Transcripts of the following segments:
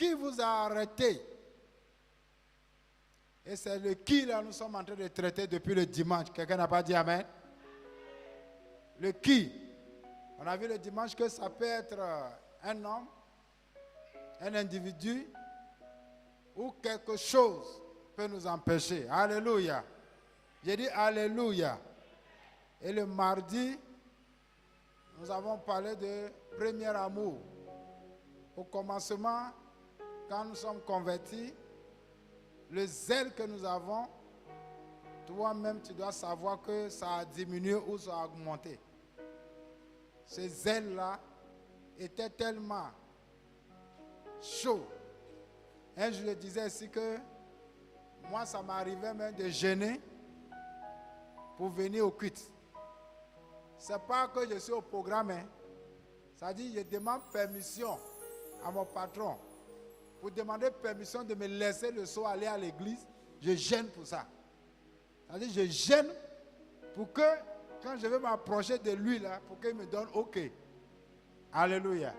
qui vous a arrêté? Et c'est le qui là nous sommes en train de traiter depuis le dimanche. Quelqu'un n'a pas dit amen? Le qui. On a vu le dimanche que ça peut être un homme, un individu ou quelque chose peut nous empêcher. Alléluia. J'ai dit alléluia. Et le mardi, nous avons parlé de premier amour. Au commencement, quand nous sommes convertis, le zèle que nous avons, toi-même tu dois savoir que ça a diminué ou ça a augmenté. Ce zèle-là était tellement chaud. Et je le disais ici que moi, ça m'arrivait même de jeûner pour venir au culte. Ce n'est pas que je suis au programme. Ça dit, je demande permission à mon patron pour demander permission de me laisser le soir aller à l'église. Je jeûne pour ça. Ça dit, je jeûne pour que quand je vais m'approcher de lui, là, pour qu'il me donne OK. Alléluia.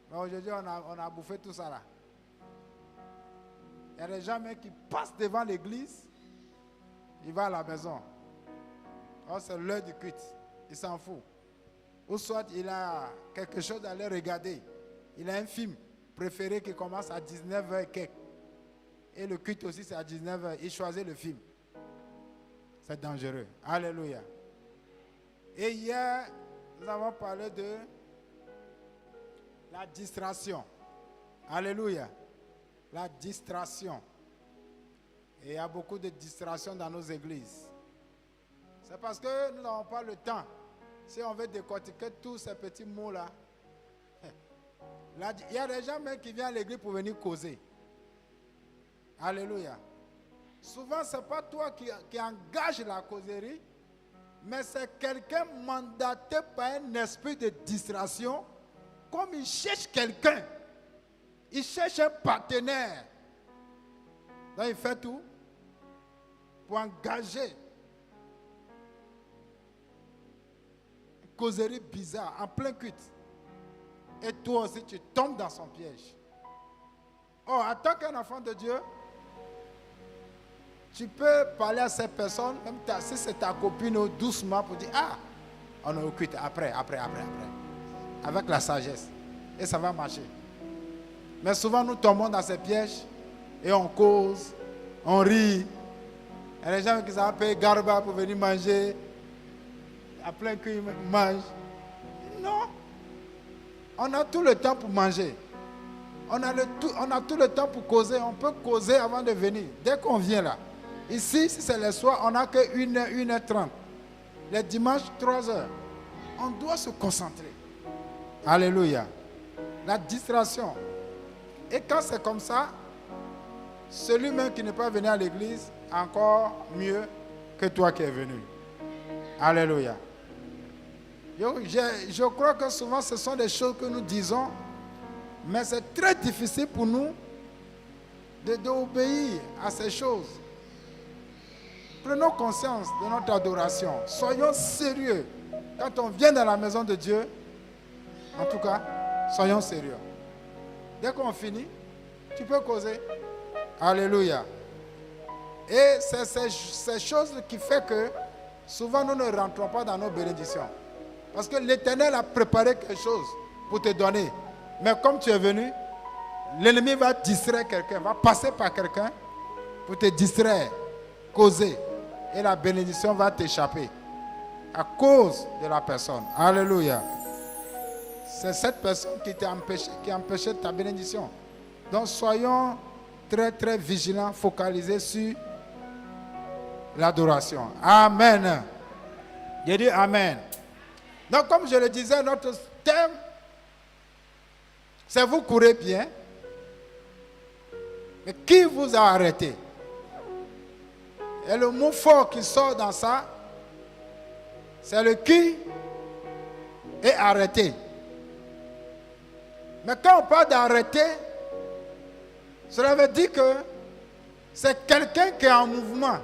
Mais aujourd'hui, on a bouffé tout ça là. Il y a des gens même qui passent devant l'église, il va à la maison. Oh, c'est l'heure du culte. Il s'en fout. Ou soit il a quelque chose à aller regarder. Il a un film préféré qui commence à 19h et quelques. Et le culte aussi, c'est à 19h. Il choisit le film. C'est dangereux. Alléluia. Et hier, nous avons parlé de la distraction. Alléluia. La distraction. Et il y a beaucoup de distractions dans nos églises. C'est parce que nous n'avons pas le temps. Si on veut décortiquer tous ces petits mots-là, il y a des gens même qui viennent à l'église pour venir causer. Alléluia. Souvent, ce n'est pas toi qui engage la causerie, mais c'est quelqu'un mandaté par un esprit de distraction, comme il cherche quelqu'un. Il cherche un partenaire. Donc, il fait tout pour engager une causerie bizarre en plein culte. Et toi aussi, tu tombes dans son piège. Oh, en tant qu'un enfant de Dieu, tu peux parler à cette personne, même si c'est ta copine, doucement pour dire, ah, on est au culte, après. Avec la sagesse. Et ça va marcher. Mais souvent, nous tombons dans ces pièges et on cause, on rit. Il y a des gens qui savent payer garba pour venir manger. À plein cul, ils mangent. Non. On a tout le temps pour manger. On a tout le temps pour causer. On peut causer avant de venir. Dès qu'on vient là. Ici, si c'est le soir, on n'a que 1h, 1h30. Les dimanches, 3h. On doit se concentrer. Alléluia. La distraction. Et quand c'est comme ça, celui même qui n'est pas venu à l'église, encore mieux que toi qui es venu. Alléluia. Je crois que souvent ce sont des choses que nous disons, mais c'est très difficile pour nous d'obéir à ces choses. Prenons conscience de notre adoration. Soyons sérieux. Quand on vient dans la maison de Dieu, en tout cas, soyons sérieux. Dès qu'on finit, tu peux causer. Alléluia. Et c'est ces choses qui font que souvent nous ne rentrons pas dans nos bénédictions. Parce que l'Éternel a préparé quelque chose pour te donner. Mais comme tu es venu, l'ennemi va distraire quelqu'un, va passer par quelqu'un pour te distraire, causer. Et la bénédiction va t'échapper à cause de la personne. Alléluia. C'est cette personne qui t'a empêché, qui a empêché ta bénédiction. Donc soyons très très vigilants, focalisés sur l'adoration. Amen. J'ai dit amen. Donc comme je le disais, notre thème, c'est vous courez bien. Mais qui vous a arrêté? Et le mot fort qui sort dans ça, c'est le qui est arrêté. Mais quand on parle d'arrêter, cela veut dire que c'est quelqu'un qui est en mouvement.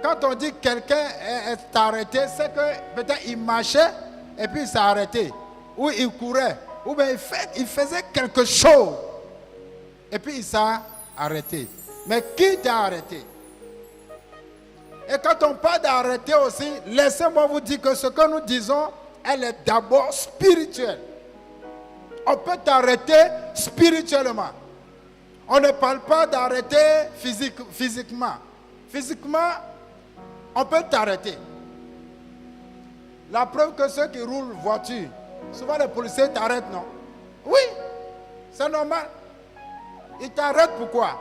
Quand on dit quelqu'un est arrêté, c'est que peut-être il marchait et puis il s'est arrêté. Ou il courait ou bien il faisait quelque chose. Et puis il s'est arrêté. Mais qui t'a arrêté? Et quand on parle d'arrêter aussi, laissez-moi vous dire que ce que nous disons, elle est d'abord spirituelle. On peut t'arrêter spirituellement. On ne parle pas d'arrêter physiquement. Physiquement, on peut t'arrêter. La preuve que ceux qui roulent voiture, souvent les policiers t'arrêtent, non? Oui, c'est normal. Ils t'arrêtent pourquoi?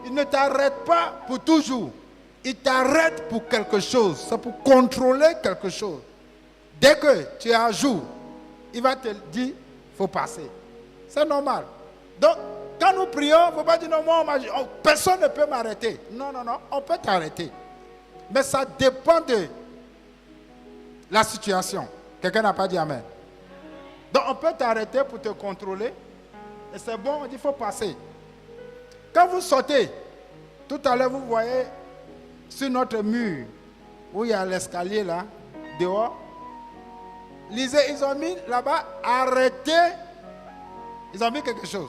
Ils ne t'arrêtent pas pour toujours. Ils t'arrêtent pour quelque chose. C'est pour contrôler quelque chose. Dès que tu es à jour, il va te dire, il faut passer. C'est normal. Donc, quand nous prions, il ne faut pas dire non, moi, personne ne peut m'arrêter. Non, non, non, on peut t'arrêter. Mais ça dépend de la situation. Quelqu'un n'a pas dit amen. Donc, on peut t'arrêter pour te contrôler. Et c'est bon, on dit, il faut passer. Quand vous sortez, tout à l'heure, vous voyez sur notre mur, où il y a l'escalier là, dehors, lisez, ils ont mis là-bas, arrêtez. Ils ont mis quelque chose.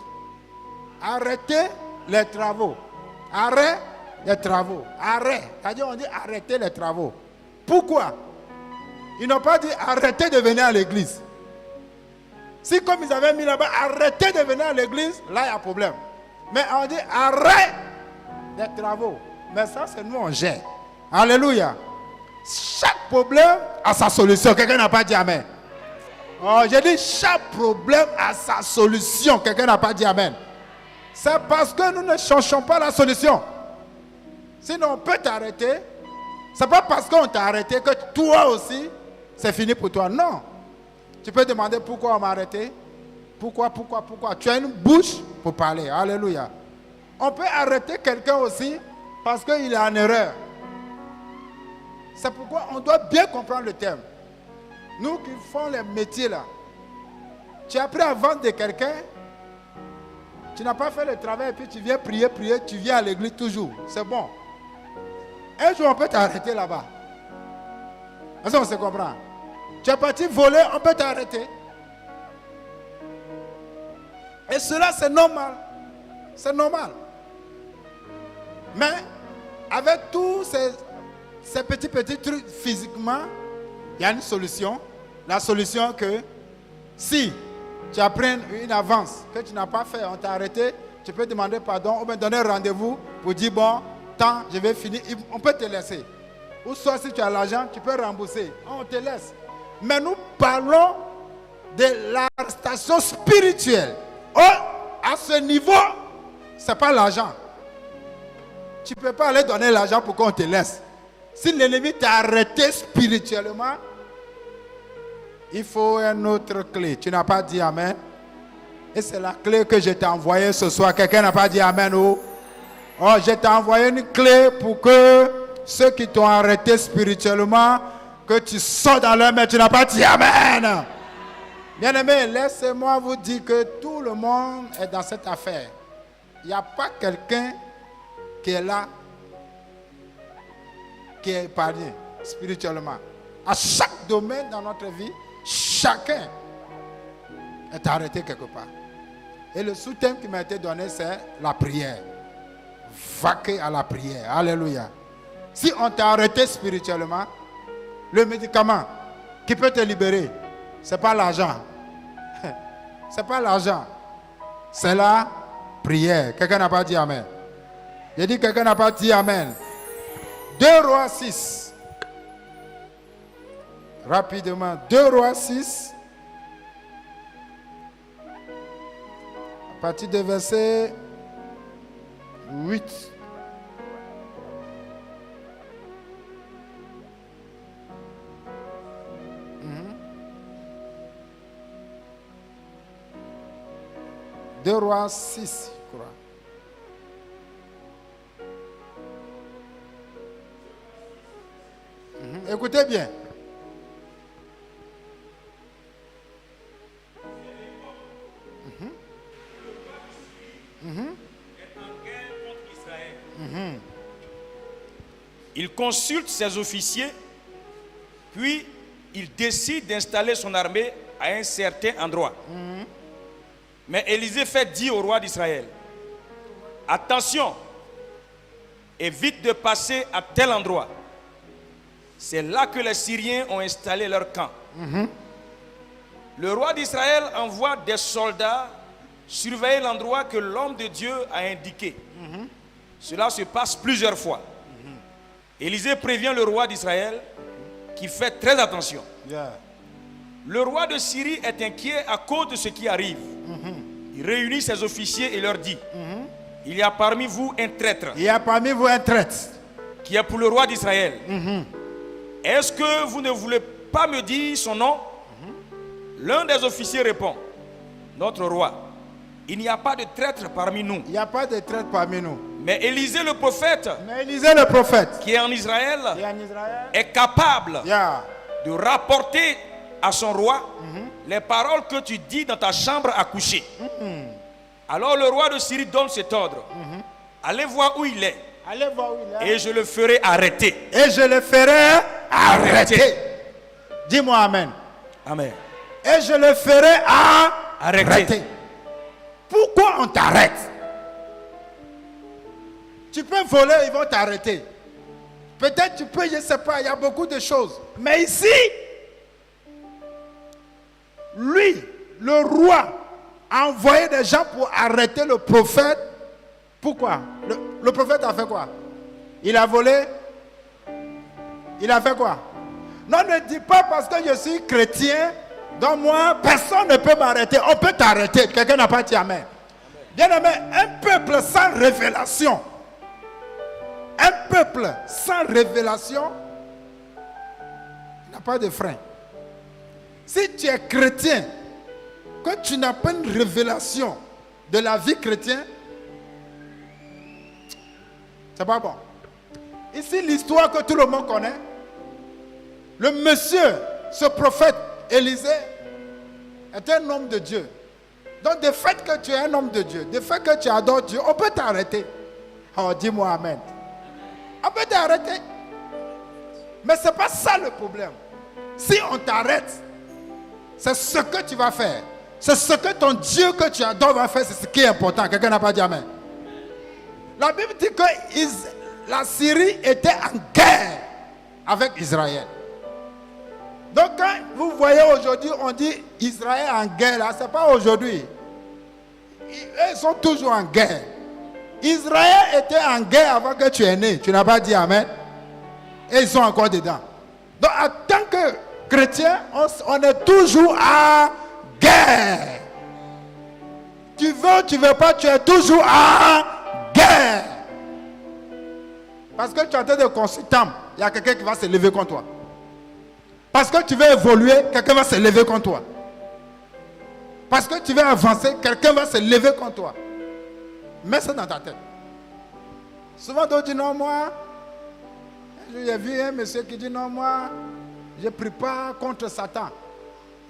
Arrêtez les travaux. Arrêtez les travaux. Arrêt. C'est-à-dire, on dit arrêtez les travaux. Pourquoi? Ils n'ont pas dit arrêtez de venir à l'église. Si comme ils avaient mis là-bas, arrêtez de venir à l'église, là il y a problème. Mais on dit arrête des travaux. Mais ça, c'est nous, on gère. Alléluia. Chaque problème a sa solution. Quelqu'un n'a pas dit amen. Oh, j'ai dit chaque problème a sa solution. Quelqu'un n'a pas dit amen. C'est parce que nous ne cherchons pas la solution. Sinon, on peut t'arrêter. C'est pas parce qu'on t'a arrêté que toi aussi, c'est fini pour toi. Non. Tu peux demander pourquoi on m'a arrêté. Pourquoi? Tu as une bouche pour parler. Alléluia. On peut arrêter quelqu'un aussi parce qu'il est en erreur. C'est pourquoi on doit bien comprendre le thème. Nous qui faisons les métiers là, tu as appris à vendre de quelqu'un, tu n'as pas fait le travail et puis tu viens prier, tu viens à l'église toujours. C'est bon. Un jour on peut t'arrêter là-bas. Est-ce qu'on se comprend? Tu es parti voler, on peut t'arrêter. Et cela c'est normal. C'est normal. Mais avec tous ces petits trucs physiquement, il y a une solution. La solution que si tu as pris une avance que tu n'as pas fait, on t'a arrêté, tu peux demander pardon ou bien donner rendez-vous pour dire bon, tant, je vais finir. On peut te laisser. Ou soit si tu as l'argent, tu peux rembourser. On te laisse. Mais nous parlons de l'arrestation spirituelle. Oh, à ce niveau, ce n'est pas l'argent. Tu ne peux pas aller donner l'argent pour qu'on te laisse. Si l'ennemi t'a arrêté spirituellement, il faut une autre clé. Tu n'as pas dit amen. Et c'est la clé que je t'ai envoyée ce soir. Quelqu'un n'a pas dit amen. Oh, je t'ai envoyé une clé pour que ceux qui t'ont arrêté spirituellement, que tu sors dans leur main. Tu n'as pas dit amen. Bien-aimés, laissez-moi vous dire que tout le monde est dans cette affaire. Il n'y a pas quelqu'un qui est là, qui est épargné spirituellement. À chaque domaine dans notre vie, chacun est arrêté quelque part. Et le sous-thème qui m'a été donné, c'est la prière. Vaquer à la prière. Alléluia. Si on t'a arrêté spirituellement, le médicament qui peut te libérer, ce n'est pas l'argent. Ce n'est pas l'argent. C'est la prière. Quelqu'un n'a pas dit amen. J'ai dit quelqu'un n'a pas dit amen. 2 Rois 6. Rapidement. 2 Rois 6. À partir de verset 8. Deux Rois 6, je crois. Écoutez bien. Il consulte ses officiers, puis il décide d'installer son armée à un certain endroit. Mais Élisée fait dire au roi d'Israël, attention, évite de passer à tel endroit. C'est là que les Syriens ont installé leur camp. Le roi d'Israël envoie des soldats surveiller l'endroit que l'homme de Dieu a indiqué. Cela se passe plusieurs fois. Élisée prévient le roi d'Israël qui fait très attention. Yeah. Le roi de Syrie est inquiet à cause de ce qui arrive. Il réunit ses officiers et leur dit, il y a parmi vous un traître Il y a parmi vous un traître. qui est pour le roi d'Israël. Est-ce que vous ne voulez pas me dire son nom? L'un des officiers répond, notre roi, il n'y a pas de traître parmi nous. Il n'y a pas de traître parmi nous. Mais Élisée le prophète, Mais Élisée le prophète, qui est en Israël, qui est en Israël, est capable yeah. de rapporter à son roi les paroles que tu dis dans ta chambre à coucher. Alors le roi de Syrie donne cet ordre. Allez voir où il est Allez voir où il est. et je le ferai arrêter. Et je le ferai arrêter. Dis-moi Amen. Amen. Et je le ferai Arrêter. arrêter. Pourquoi on t'arrête? Tu peux voler, ils vont t'arrêter. Peut-être tu peux, je ne sais pas, il y a beaucoup de choses. Mais ici, lui, le roi, a envoyé des gens pour arrêter le prophète. Pourquoi? Le prophète a fait quoi? Il a volé? Il a fait quoi? Non, ne dis pas parce que je suis chrétien, donc moi, personne ne peut m'arrêter. On peut t'arrêter. Quelqu'un n'a pas dit Amen. Bien aimé, un peuple sans révélation, n'a pas de frein. Si tu es chrétien, que tu n'as pas une révélation de la vie chrétienne, c'est pas bon. Ici, l'histoire que tout le monde connaît, le monsieur, ce prophète Élisée, est un homme de Dieu. Donc, du fait que tu es un homme de Dieu, du fait que tu adores Dieu, on peut t'arrêter. Oh, dis-moi Amen. On peut t'arrêter. Mais ce n'est pas ça le problème. Si on t'arrête, c'est ce que tu vas faire. C'est ce que ton Dieu que tu adores va faire. C'est ce qui est important. Quelqu'un n'a pas dit Amen. La Bible dit que la Syrie était en guerre avec Israël. Donc quand vous voyez aujourd'hui, on dit Israël en guerre, là, ce n'est pas aujourd'hui. Ils sont toujours en guerre. Israël était en guerre avant que tu es né. Tu n'as pas dit Amen. Et ils sont encore dedans. Donc en tant que chrétien, on est toujours en guerre. Tu veux, tu ne veux pas, tu es toujours en guerre. Parce que tu es en train de construire Tam, il y a quelqu'un qui va se lever contre toi. Parce que tu veux évoluer, quelqu'un va se lever contre toi. Parce que tu veux avancer, quelqu'un va se lever contre toi. Mets ça dans ta tête. Souvent, d'autres disent non, moi, j'ai vu un monsieur qui dit non, moi, je ne prie pas contre Satan.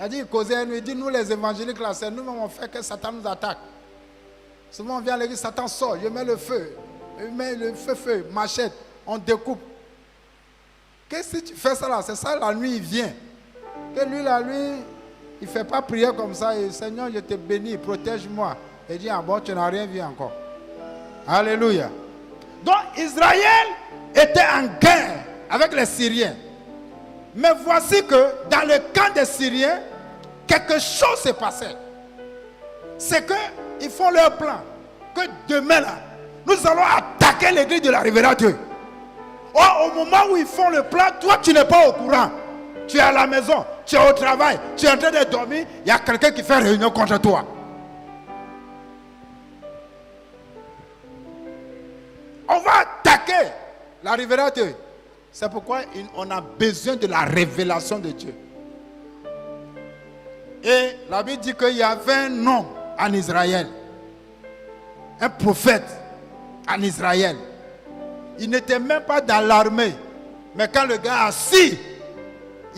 Il dit, il causait, il dit, nous les évangéliques, là, c'est nous-mêmes, on fait que Satan nous attaque. Souvent, on vient à l'église, Satan sort, je mets le feu, machette, on découpe. Qu'est-ce que si tu fais ça là? C'est ça la nuit, il vient. Que lui, là, lui, il ne fait pas prier comme ça. Et Seigneur, je te bénis, protège-moi. Il dit, ah bon, tu n'as rien vu encore. Alléluia. Donc, Israël était en guerre avec les Syriens. Mais voici que dans le camp des Syriens, quelque chose s'est passé. C'est qu'ils font leur plan. Que demain, là, nous allons attaquer l'église de la Révérende. Or, au moment où ils font le plan, toi, tu n'es pas au courant. Tu es à la maison, tu es au travail, tu es en train de dormir. Il y a quelqu'un qui fait réunion contre toi. On va attaquer la Révérende. C'est pourquoi on a besoin de la révélation de Dieu. Et la Bible dit qu'il y avait un homme en Israël. Un prophète en Israël. Il n'était même pas dans l'armée. Mais quand le gars est assis,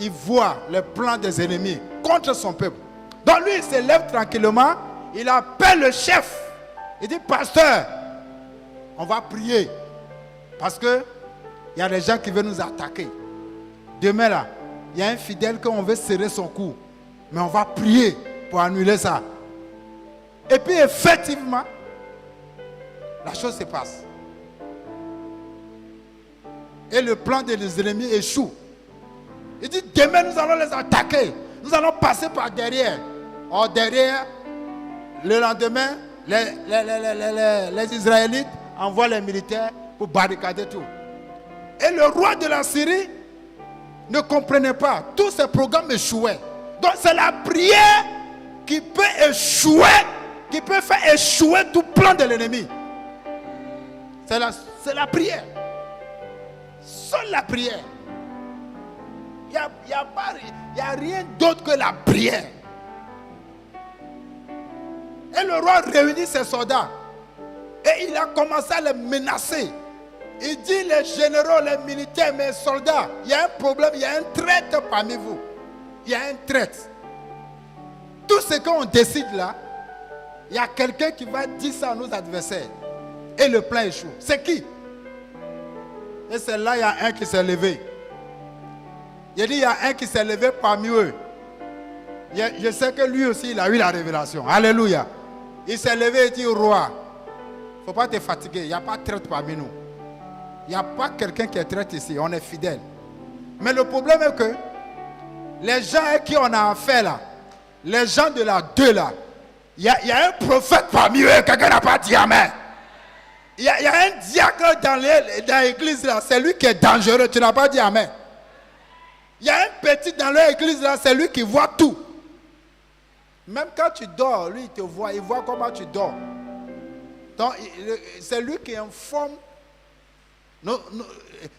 il voit les plans des ennemis contre son peuple. Donc lui, il se lève tranquillement. Il appelle le chef. Il dit, pasteur, on va prier. Parce que il y a des gens qui veulent nous attaquer. Demain là, il y a un fidèle qu'on veut serrer son cou. Mais on va prier pour annuler ça. Et puis effectivement, la chose se passe. Et le plan des ennemis échoue. Il dit, demain nous allons les attaquer. Nous allons passer par derrière. Or derrière, le lendemain, les Israélites envoient les militaires pour barricader tout. Et le roi de la Syrie ne comprenait pas. Tous ces programmes échouaient. Donc c'est la prière qui peut échouer, qui peut faire échouer tout plan de l'ennemi. C'est la prière. Seule la prière. Il n'y a rien d'autre que la prière. Et le roi réunit ses soldats. Et il a commencé à les menacer. Il dit, les généraux, les militaires, mes soldats, il y a un problème, il y a un traître parmi vous. Il y a un traître. Tout ce qu'on décide là, il y a quelqu'un qui va dire ça à nos adversaires. Et le plan échoue. C'est qui? Et c'est là, il y a un qui s'est levé. Il dit, il y a un qui s'est levé parmi eux. Je sais que lui aussi, il a eu la révélation. Alléluia. Il s'est levé et dit, roi, il ne faut pas te fatiguer. Il n'y a pas de traître parmi nous. Il n'y a pas quelqu'un qui est traître ici. On est fidèle. Mais le problème est que les gens avec qui on a affaire là, les gens de la 2 là, il y a un prophète parmi eux. Quelqu'un n'a pas dit amen. Il y a un diacre dans l'église là. C'est lui qui est dangereux. Tu n'as pas dit amen. Il y a un petit dans leur église là. C'est lui qui voit tout. Même quand tu dors, lui il te voit. Il voit comment tu dors. Donc c'est lui qui informe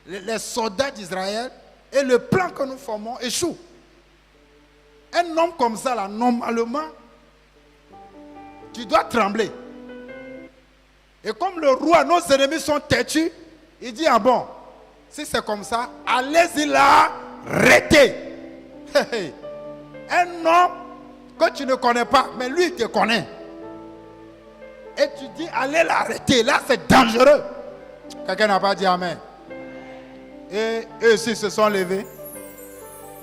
les soldats d'Israël. Et le plan que nous formons échoue. Un homme comme ça là, normalement, tu dois trembler. Et comme le roi, nos ennemis sont têtus, il dit, ah bon, si c'est comme ça, allez-y là, arrêtez. Un homme que tu ne connais pas, mais lui il te connaît. Et tu dis, allez l'arrêter, là c'est dangereux. Quelqu'un n'a pas dit amen. Et eux aussi se sont levés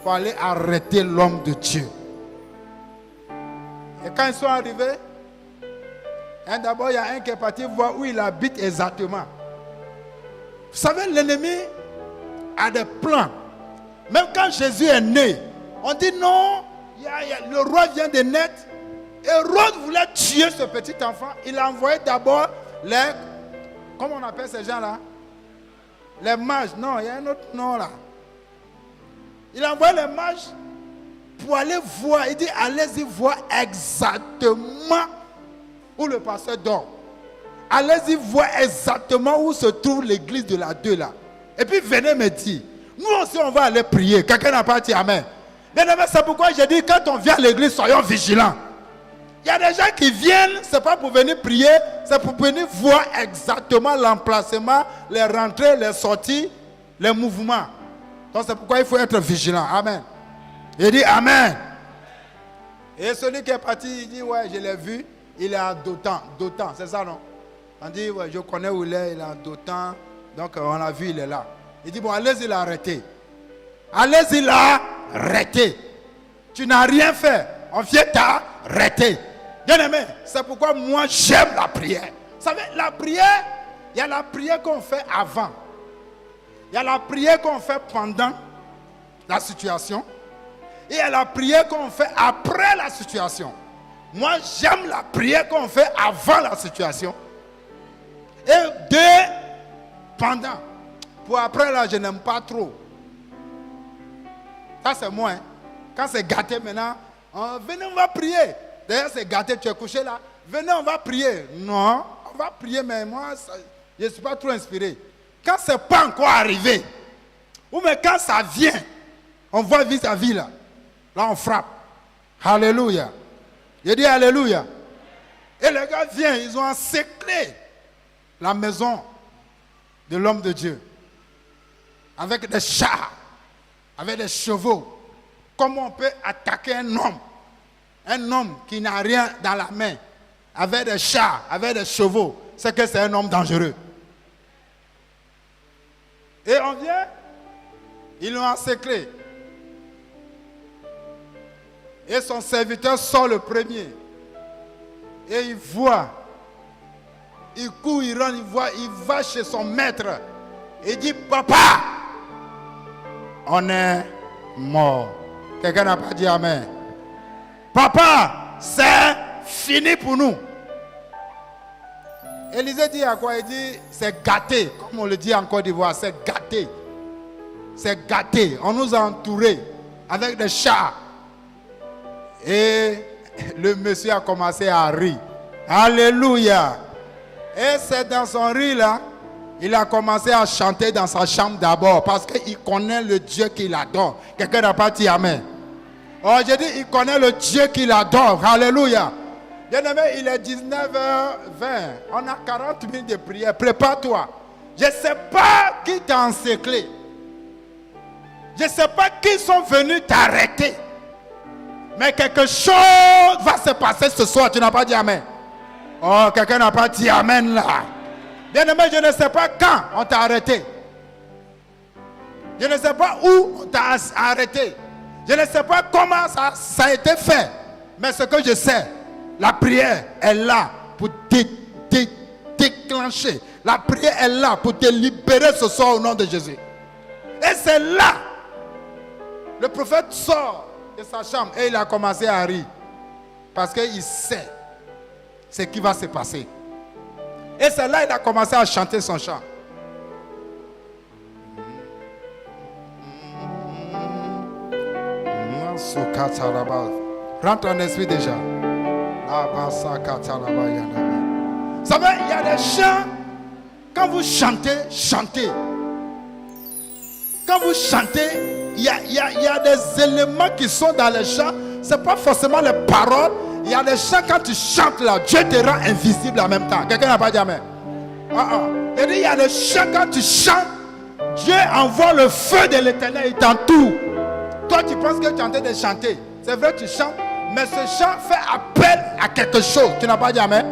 pour aller arrêter l'homme de Dieu. Et quand ils sont arrivés, d'abord il y a un qui est parti voir où il habite exactement. Vous savez, l'ennemi a des plans. Même quand Jésus est né, on dit non, le roi vient de naître. Hérode voulait tuer ce petit enfant. Il a envoyé d'abord comment on appelle ces gens-là? Les mages. Non, il y a un autre nom là. Il a envoyé les mages pour aller voir. Il dit, allez-y voir exactement où le pasteur dort. Allez-y voir exactement où se trouve l'église de la 2 là. Et puis venez me dire. Nous aussi on va aller prier. Quelqu'un n'a pas dit amen. Mais c'est pourquoi j'ai dit, quand on vient à l'église, soyons vigilants. Il y a des gens qui viennent, ce n'est pas pour venir prier, c'est pour venir voir exactement l'emplacement, les rentrées, les sorties, les mouvements. Donc c'est pourquoi il faut être vigilant. Amen. Il dit amen. Et celui qui est parti, il dit, ouais, je l'ai vu, il est à Dothan. Dothan, c'est ça non? On dit, ouais, je connais où il est à Dothan. Donc on a vu, il est là. Il dit, bon, allez-y l'arrêter. Allez-y l'arrêter. Tu n'as rien fait. On vient t'arrêter. Bien aimé, c'est pourquoi moi j'aime la prière. Vous savez, la prière, il y a la prière qu'on fait avant. Il y a la prière qu'on fait pendant la situation. Et il y a la prière qu'on fait après la situation. Moi j'aime la prière qu'on fait avant la situation. Et pendant. Pour après là, je n'aime pas trop. Ça c'est moi. Hein. Quand c'est gâté maintenant, venez on va prier. D'ailleurs c'est gâté, tu es couché là. Venez on va prier. Non, on va prier mais moi je ne suis pas trop inspiré. Quand ce n'est pas encore arrivé, ou mais quand ça vient, on voit vis-à-vis là. Là on frappe. Alléluia. Je dis alléluia. Et les gars viennent, ils ont encerclé la maison de l'homme de Dieu. Avec des chars, avec des chevaux. Comment on peut attaquer un homme qui n'a rien dans la main, avec des chars, avec des chevaux, c'est que c'est un homme dangereux. Et on vient, ils l'ont encerclé. Et son serviteur sort le premier. Et il voit. Il court, il rentre, il voit, il va chez son maître. Il dit, papa, on est mort. Quelqu'un n'a pas dit amen. Papa, c'est fini pour nous. Élisée dit à quoi? Il dit, c'est gâté. Comme on le dit en Côte d'Ivoire, c'est gâté. C'est gâté. On nous a entourés avec des chats. Et le monsieur a commencé à rire. Alléluia. Et c'est dans son rire là, il a commencé à chanter dans sa chambre d'abord parce qu'il connaît le Dieu qu'il adore. Quelqu'un n'a pas dit amen. Oh, j'ai dit, il connaît le Dieu qu'il adore. Alléluia. Bien-aimé, il est 19h20. On a 40 minutes de prière. Prépare-toi. Je ne sais pas qui t'a encerclé. Je ne sais pas qui sont venus t'arrêter. Mais quelque chose va se passer ce soir. Tu n'as pas dit amen. Oh, quelqu'un n'a pas dit amen là. Bien-aimé, je ne sais pas quand on t'a arrêté. Je ne sais pas où on t'a arrêté. Je ne sais pas comment ça a été fait. Mais ce que je sais, la prière est là pour déclencher. La prière est là pour te libérer ce soir au nom de Jésus. Et c'est là. Le prophète sort de sa chambre et il a commencé à rire. Parce qu'il sait ce qui va se passer. Et c'est là qu'il a commencé à chanter son chant. Rentre en esprit déjà. Vous savez, il y a des chants, quand vous chantez, chantez. Quand vous chantez, il y a des éléments qui sont dans les chants. Ce n'est pas forcément les paroles. Il y a des chants, quand tu chantes là, Dieu te rend invisible en même temps. Quelqu'un n'a pas dit amen. Il y a des chants, quand tu chantes, Dieu envoie le feu de l'éternel, il t'entoure. Toi, tu penses que tu es en train de chanter. C'est vrai, tu chantes, mais ce chant fait appel à quelque chose. Tu n'as pas dit amen.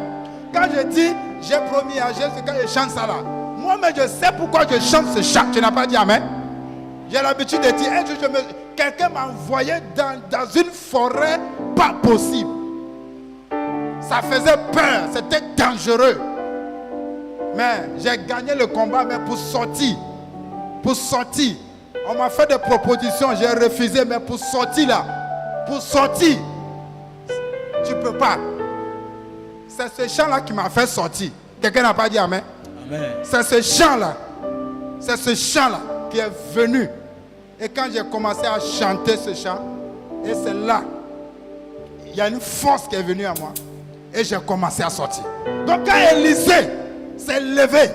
Quand je dis, j'ai promis à Jésus quand je chante ça là, moi-même je sais pourquoi je chante ce chant. Tu n'as pas dit amen. J'ai l'habitude de dire, un jour, quelqu'un m'a envoyé dans une forêt pas possible. Ça faisait peur, c'était dangereux. Mais j'ai gagné le combat, mais pour sortir, on m'a fait des propositions, j'ai refusé, mais pour sortir là, tu ne peux pas. C'est ce chant-là qui m'a fait sortir. Quelqu'un n'a pas dit amen. Amen. C'est ce chant-là qui est venu. Et quand j'ai commencé à chanter ce chant, et c'est là, il y a une force qui est venue à moi. Et j'ai commencé à sortir. Donc quand Élisée s'est levé,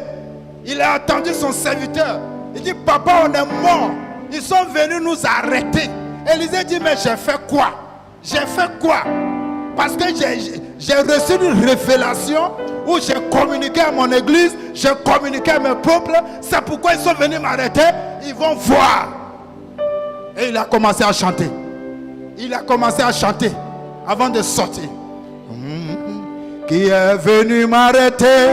il a attendu son serviteur. Il dit, papa, on est mort. Ils sont venus nous arrêter. Élisée dit, mais j'ai fait quoi? Parce que j'ai reçu une révélation où j'ai communiqué à mon église, j'ai communiqué à mes peuples. C'est pourquoi ils sont venus m'arrêter. Ils vont voir. Et il a commencé à chanter. Avant de sortir. Qui est venu m'arrêter?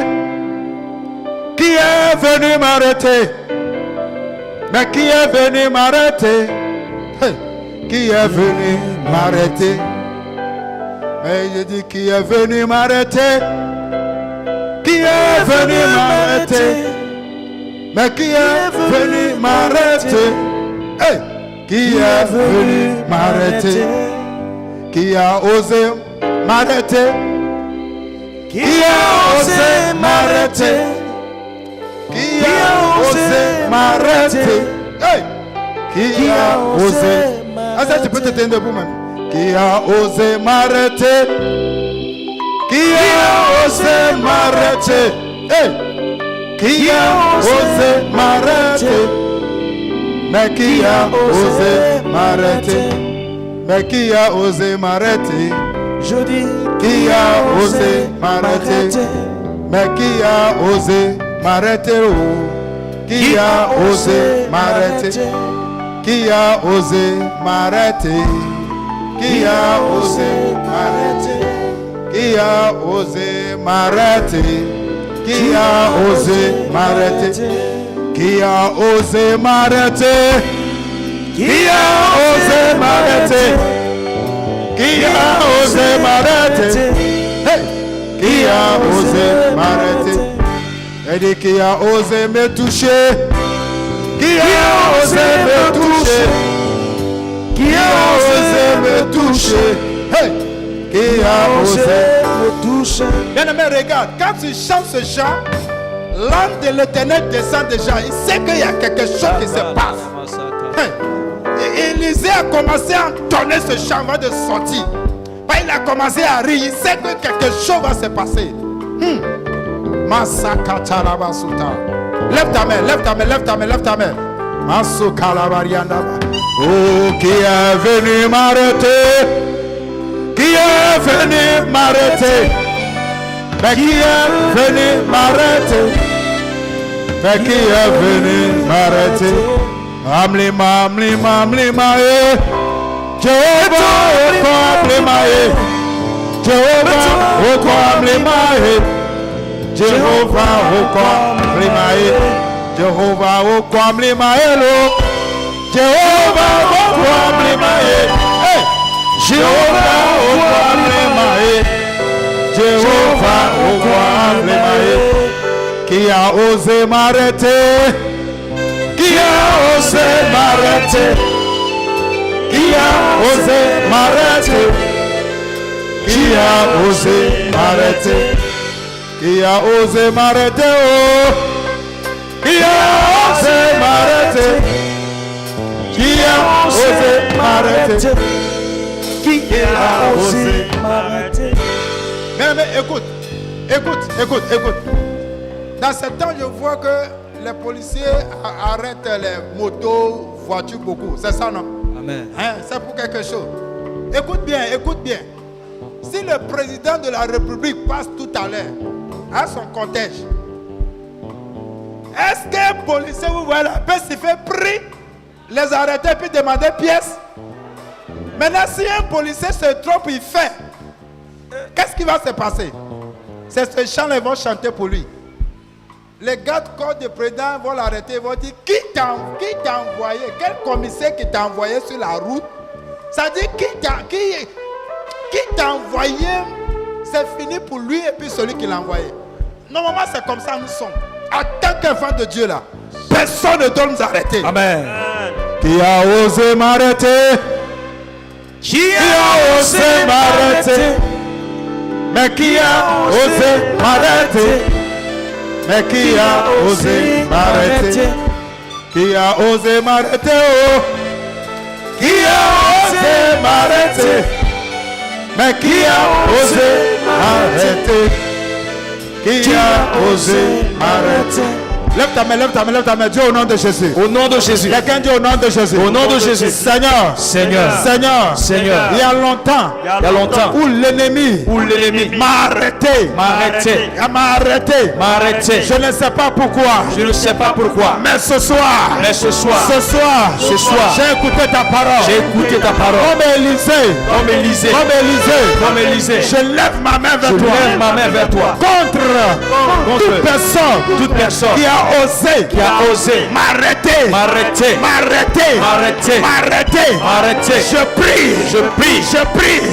Mais qui est venu m'arrêter? Qui est venu m'arrêter? Mais je dis, qui est venu m'arrêter? Qui est venu m'arrêter? Mais qui est venu m'arrêter? Qui est venu m'arrêter? Qui a osé m'arrêter? Qui a osé m'arrêter? Qui a osé m'arrêter? Qui a osé m'arrêter? Tu peux te tenir debout même. Qui a osé m'arrêter? Qui a osé m'arrêter? Qui a osé m'arrêter? Mais qui a osé m'arrêter? Mais qui a osé m'arrêter? Je dis, qui a osé m'arrêter? Mais qui a osé m'arrêter? Qui a osé m'arrêter? Qui a osé m'arrêter? Qui a osé m'arrêter? Qui a osé m'arrêter? Qui a osé m'arrêter? Qui a osé m'arrêter? Qui a osé m'arrêter? Qui a osé m'arrêter? Il dit qui a osé me toucher. Qui a osé me toucher. Qui a osé me toucher. Hey. Qui a osé me toucher. Bien-aimé, regarde, quand tu chantes ce chant, l'âme de l'Éternel descend déjà. Il sait qu'il y a quelque chose qui se passe. Hey. Et Élisée a commencé à entonner ce chant avant de sortir. Il a commencé à rire. Il sait que quelque chose va se passer. Lève ta main, lève ta main, lève ta main, lève ta main. Oh, qui est venu m'arrêter? Qui est venu m'arrêter? Mais qui est venu m'arrêter? Mais qui est venu m'arrêter? Amlima, amlima, amlima, eh. Jehovah, oh, amlima, eh. Jehovah, oh, amlima, eh. Jehovah, oh, amlima, eh. Jehovah, oh, amlima, eh. Jehovah, oh, amlima, eh. Jehovah, oh, amlima, eh. Jehovah, oh, amlima, eh. Qui a osé m'arrêter? Qui a osé m'arrêter? Qui a osé m'arrêter? Qui a osé m'arrêter? Qui a osé m'arrêter? Oh! Qui a osé m'arrêter? Qui a osé m'arrêter? Qui a osé m'arrêter? Mais écoute, écoute, écoute, écoute. Dans ce temps, je vois que les policiers arrêtent les motos, voitures beaucoup. C'est ça, non? Amen. Hein, c'est pour quelque chose. Écoute bien, écoute bien. Si le président de la République passe tout à l'heure à son cortège, est-ce qu'un policier, vous voyez là, peut se faire pris, les arrêter puis demander pièces? Maintenant, si un policier se trompe, il fait. Qu'est-ce qui va se passer? C'est ce chant, ils vont chanter pour lui. Les gardes-corps du président vont l'arrêter, ils vont dire qui t'a envoyé? Quel commissaire qui t'a envoyé sur la route? Ça dit qui t'a envoyé? C'est fini pour lui et puis celui qui l'a envoyé. Normalement, c'est comme ça nous sommes. En tant qu'enfant de Dieu là, personne ne doit nous arrêter. Amen. Qui a osé m'arrêter? Qui a osé m'arrêter? Mais qui a osé m'arrêter? Mais qui a osé m'arrêter? Qui a osé m'arrêter? Oh! Qui a osé m'arrêter? Mais qui a osé m'arrêter? Qui a osé m'arrêter? Lève ta main, lève ta main, lève ta main. Dieu au nom de Jésus. Au nom de Jésus. Quelqu'un dit au nom de Jésus. Au nom de Jésus. Seigneur. Seigneur. Seigneur. Seigneur. Il y a longtemps. Il y a longtemps. Où l'ennemi m'a arrêté. M'a arrêté. Je ne sais pas pourquoi. Je ne sais pas pourquoi. Mais ce soir. Ce soir. J'ai écouté ta parole. Comme Élisée. Je lève ma main vers toi. Contre toute personne qui a osé m'arrêter.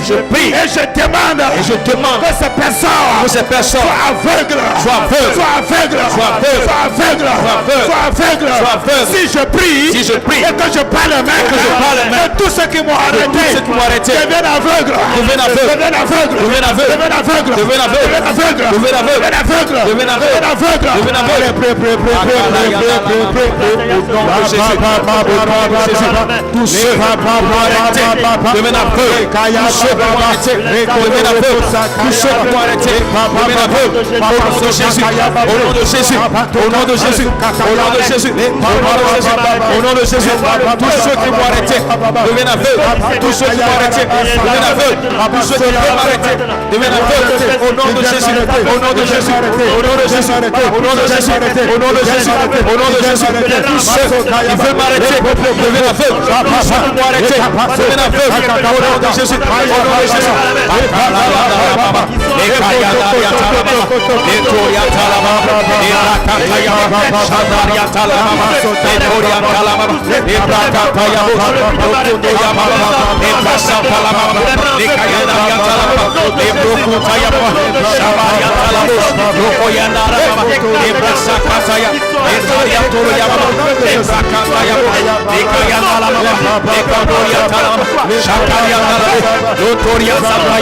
Je prie et je demande que ces personnes soient aveugles. Si je prie et que je parle même, tous ceux qui m'ont arrêté deviennent aveugles. Tous ceux qui m'ont arrêté deviennent aveugles. Au nom de Jésus. Au nom de Jésus. Tous ceux qui m'ont arrêté deviennent aveugles. Tous ceux qui m'ont arrêté deviennent aveugles. Tous ceux qui veulent m'arrêter deviennent aveugles. Au nom de Jésus. Au nom de Jésus. Au nom de Jésus. Au nom de Jésus. Au nom de Jésus. Au nom de Jésus. Tous ceux qui veulent m'arrêter deviennent aveugles. Tous ceux qui m'ont arrêté deviennent aveugles. Au nom de Jésus. Au nom de Jésus. Au Talabos, Lokoyanda Rama, Ebrasa Kataya, Etaria Toroyama, Ebrakataya, Ekayanda Lama, Ekadoria Talama, Shakaria Talama, Lotoria Talama,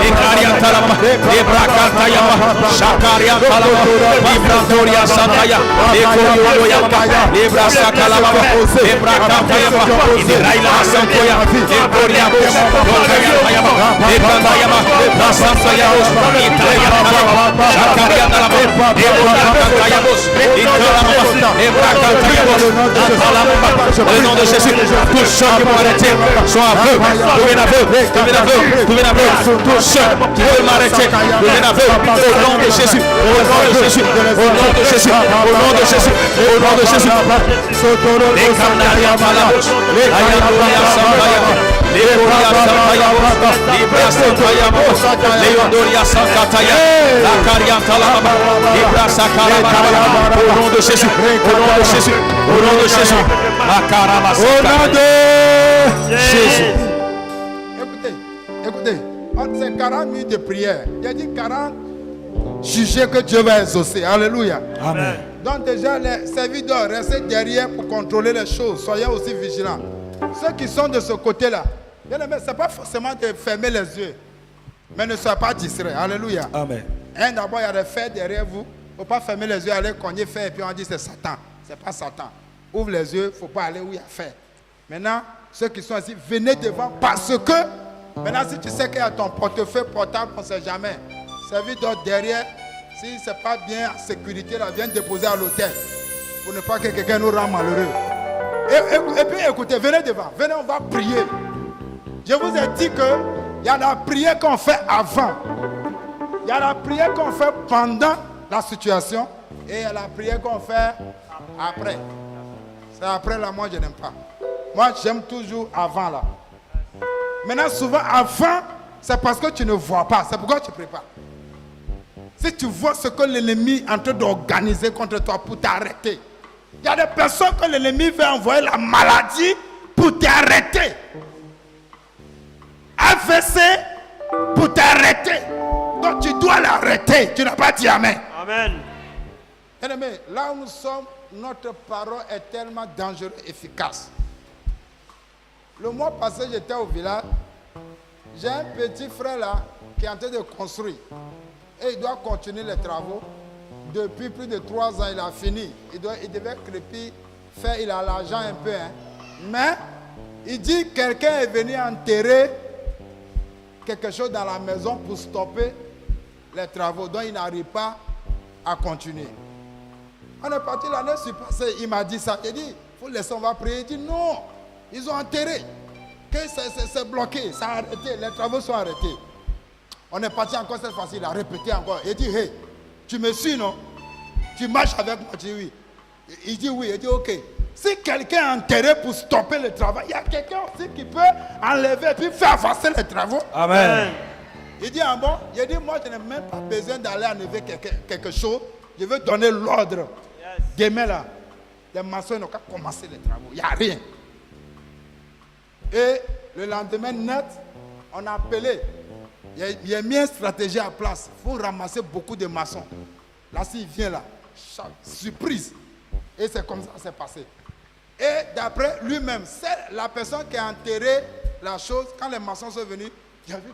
Ekaria Talama, Ebrakataya, Shakaria Talama, Ebrantoria Sataya, Ekoyoyama, Ebrasa Kalama, Ebrakataya, Israila Santoya, Ekoria, Lokayama, Ekandayama, Nasantayamos, Italia Talama, Shakaria Talama, Ebrakatayamos, Italama, Ebrakatayamos, au nom de Jésus, tous ceux qui vont arrêter sont aveugles, deviennent aveugles, deviennent aveugles, deviennent aveugles, tous ceux qui veulent m'arrêter deviennent aveugles, au nom de Jésus, au nom de Jésus, au nom de Jésus, au nom de Jésus, au nom de Jésus. Les Canariens Malabos, les Ayadoria Santayamos, les Doria Santayamos, les Brasa Tayamos, les Yodoria Santaya, la Carianta Lama, les Brasa Calabara, au nom de Jésus, au nom de Jésus, au nom de Jésus, la Carama Au nom de Jésus. Écoutez, entre ces 40 minutes de prière, il y a dit 40 sujets que Dieu va exaucer. Alléluia. Amen. Donc déjà, les serviteurs, restez derrière pour contrôler les choses. Soyez aussi vigilants. Ceux qui sont de ce côté-là, bien aimé, ce n'est pas forcément de fermer les yeux, mais ne soyez pas distraits. Alléluia. Amen. D'abord, il y a des fers derrière vous. Il ne faut pas fermer les yeux, aller cogner fer et puis on dit c'est Satan. Ce n'est pas Satan. Ouvre les yeux, il ne faut pas aller où il y a fer. Maintenant, ceux qui sont ici, venez devant parce que, maintenant, si tu sais qu'il y a ton portefeuille portable, on ne sait jamais. Serviteur derrière, si ce n'est pas bien en sécurité, là, viens déposer à l'hôtel pour ne pas que quelqu'un nous rende malheureux. Et puis écoutez, venez devant, venez, on va prier. Je vous ai dit qu'il y a la prière qu'on fait avant. Il y a la prière qu'on fait pendant la situation et il y a la prière qu'on fait après. C'est après là, moi je n'aime pas. Moi j'aime toujours avant là. Maintenant souvent avant, c'est parce que tu ne vois pas. C'est pourquoi tu prépares. Si tu vois ce que l'ennemi est en train d'organiser contre toi pour t'arrêter. Il y a des personnes que l'ennemi veut envoyer la maladie pour t'arrêter. AVC pour t'arrêter. Donc tu dois l'arrêter. Tu n'as pas dit Amen. Amen. Bien-aimé, là où nous sommes, notre parole est tellement dangereuse et efficace. Le mois passé, j'étais au village. J'ai un petit frère là qui est en train de construire. Et il doit continuer les travaux. Depuis plus de 3 ans, il a fini. Il devait crépir, faire, il a l'argent un peu. Hein. Mais, il dit que quelqu'un est venu enterrer quelque chose dans la maison pour stopper les travaux. Donc, il n'arrive pas à continuer. On est parti l'année passée, il m'a dit ça. Il dit, il faut laisser, on va prier. Il dit, non, ils ont enterré. Que c'est bloqué, ça a arrêté, les travaux sont arrêtés. On est parti encore cette fois-ci, il a répété encore. Il dit, hey, tu me suis, non? Tu marches avec moi? Je dis oui. Il dit oui, il dit ok. Si quelqu'un est enterré pour stopper le travail, il y a quelqu'un aussi qui peut enlever et puis faire avancer les travaux. Amen. Il dit, ah bon? Il dit, moi je n'ai même pas besoin d'aller enlever quelque chose. Je veux donner l'ordre. Yes. Demain là, les maçons n'ont qu'à commencer les travaux. Il n'y a rien. Et le lendemain net, on a appelé. Il y a mis une stratégie à place. Il faut ramasser beaucoup de maçons. Là, s'il vient là, surprise. Et c'est comme ça que c'est passé. Et d'après lui-même, c'est la personne qui a enterré la chose. Quand les maçons sont venus, il a vu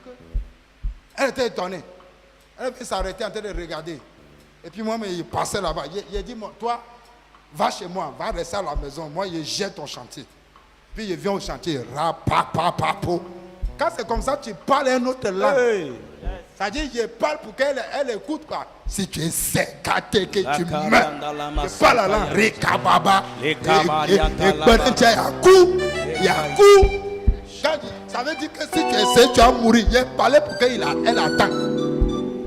qu'elle était étonnée. Elle avait s'arrêter en train de regarder. Et puis moi, il passait là-bas. Il a dit, toi, va chez moi, va rester à la maison. Moi, je jette ton chantier. Puis il vient au chantier. Quand c'est comme ça, tu parles une autre langue. Hey. Ça dit, je parle pour qu'elle écoute quoi. Si tu es sécaté, que tu meurs. Je parle la langue. Rikababa. Et ça veut dire que si tu essaies, tu vas mourir. Il parlait pour qu'elle attend.